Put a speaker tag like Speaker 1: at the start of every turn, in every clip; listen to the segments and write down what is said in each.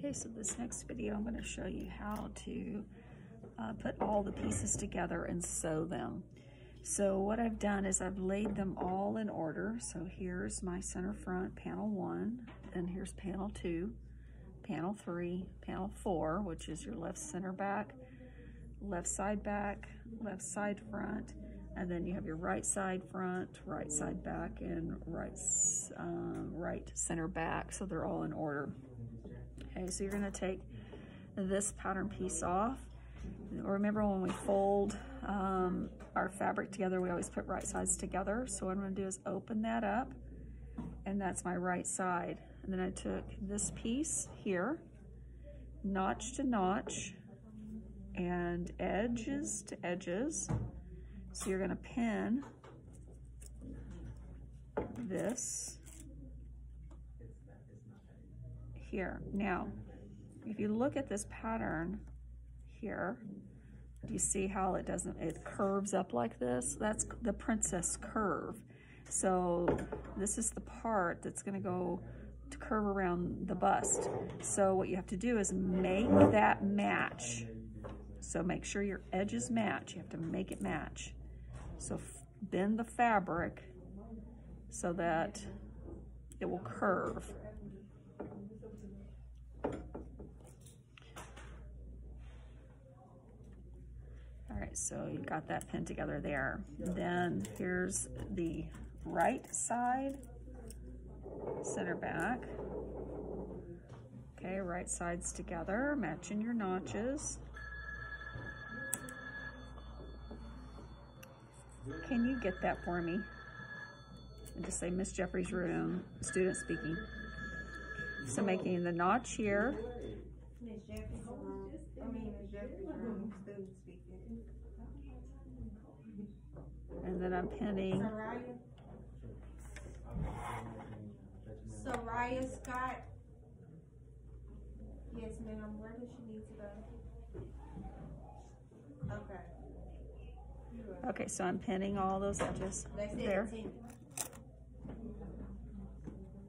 Speaker 1: Okay, so this next video I'm going to show you how to put all the pieces together and sew them. So what I've done is I've laid them all in order. So here's my center front, panel 1, and here's panel 2, panel 3, panel 4, which is your left center back, left side front, and then you have your right side front, right side back, and right center back. So they're all in order. Okay, so you're going to take this pattern piece off. Remember when we fold our fabric together, we always put right sides together. So what I'm going to do is open that up, and that's my right side. And then I took this piece here, notch to notch, and edges to edges. So you're going to pin this here. Now, if you look at this pattern here, do you see how it curves up like this? That's the princess curve. So this is the part that's going to go to curve around the bust. So what you have to do is make that match. So make sure your edges match. You have to make it match. So bend the fabric so that it will curve. All right, so you got that pinned together there. Then here's the right side, center back. Okay, right sides together, matching your notches. Can you get that for me? And just say Miss Jeffrey's room, student speaking. So making the notch here.
Speaker 2: Miss Jeffrey's room, Miss Jeffrey's room, student speaking.
Speaker 1: And then I'm pinning.
Speaker 2: Soraya Scott. Yes, ma'am. Where does she need to go? Okay.
Speaker 1: Okay, so I'm pinning all those edges there.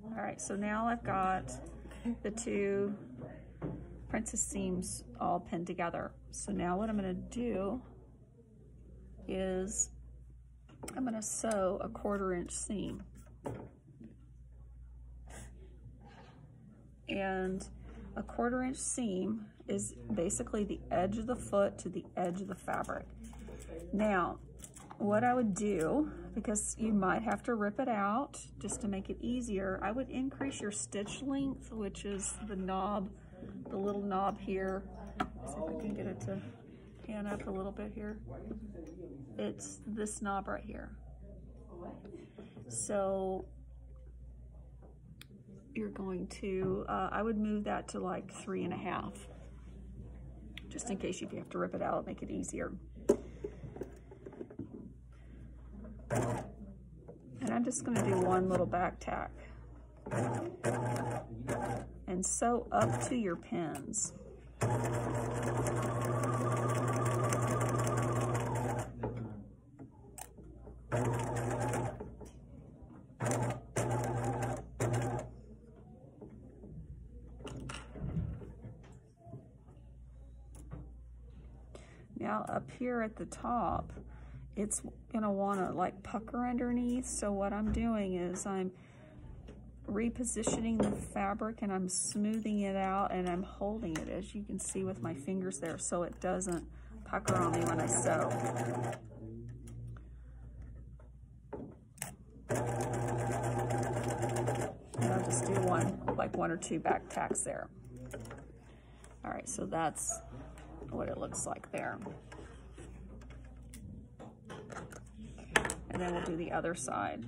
Speaker 1: All right, so now I've got the two princess seams all pinned together. So now what I'm going to do is I'm going to sew a 1/4 inch seam. And a 1/4 inch seam is basically the edge of the foot to the edge of the fabric. Now, what I would do, because you might have to rip it out just to make it easier, I would increase your stitch length, which is the knob, the little knob here. Let's see if I can get it to pan up a little bit here. It's this knob right here. So you're going to, I would move that to like 3.5, just in case if you have to rip it out, make it easier. And I'm just going to do one little back tack and sew up to your pins. Now up here at the top, it's gonna wanna like pucker underneath. So what I'm doing is I'm repositioning the fabric and I'm smoothing it out and I'm holding it, as you can see with my fingers there, so it doesn't pucker on me when I sew. And I'll just do one or two back tacks there. All right, so that's what it looks like there. And then we'll do the other side.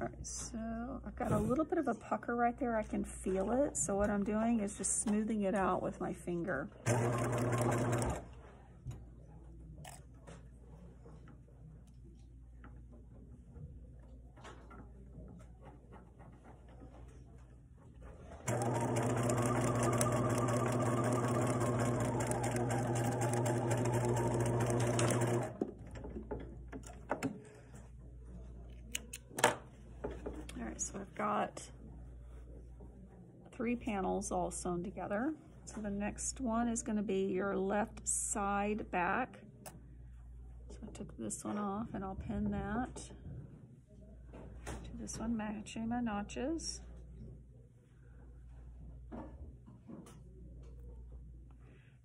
Speaker 1: All right, so I've got a little bit of a pucker right there. I can feel it. So what I'm doing is just smoothing it out with my finger. So I've got 3 panels all sewn together. So the next one is going to be your left side back. So I took this one off and I'll pin that to this one, matching my notches.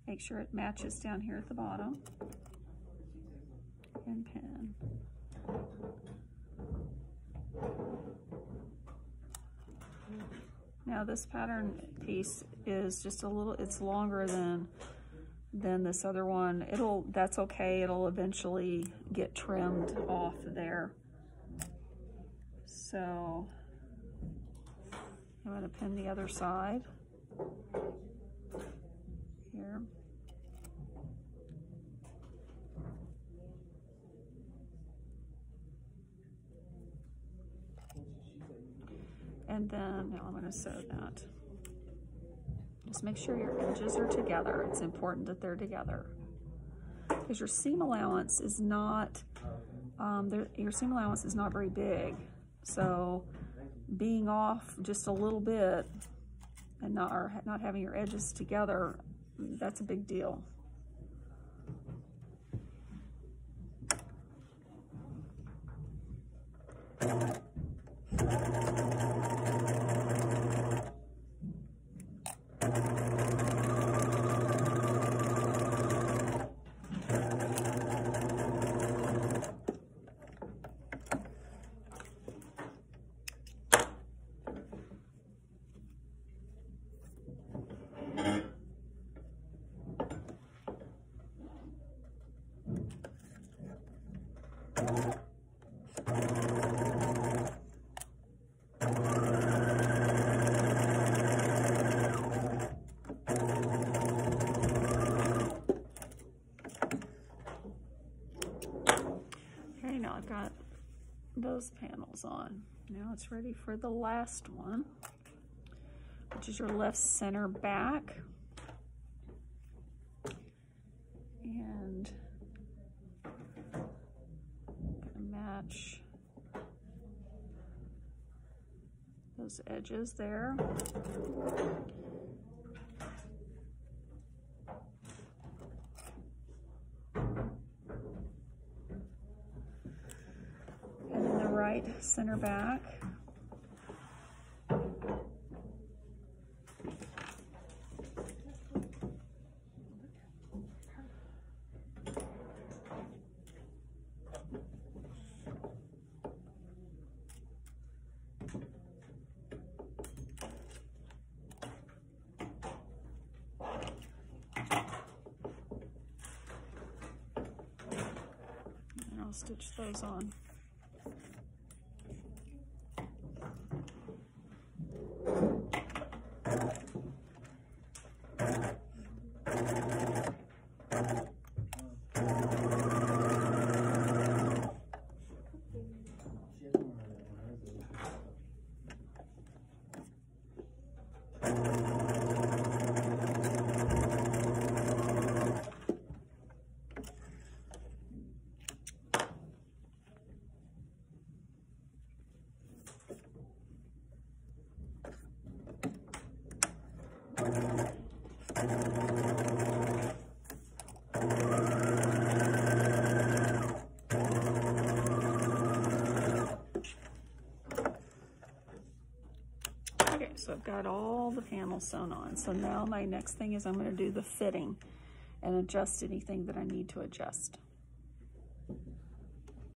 Speaker 1: Make sure it matches down here at the bottom. And pin. Now this pattern piece is just a little, it's longer than this other one. That's okay, it'll eventually get trimmed off there. So I'm gonna pin the other side here. And then now I'm going to sew that. Just make sure your edges are together. It's important that they're together, because your seam allowance is not very big. So being off just a little bit and not having your edges together, that's a big deal. Okay, now I've got those panels on. Now it's ready for the last one, which is your left center back. And I'm gonna match those edges there. And then the right center back. I'll stitch those on. Okay, so I've got all the panels sewn on. So now my next thing is I'm going to do the fitting and adjust anything that I need to adjust.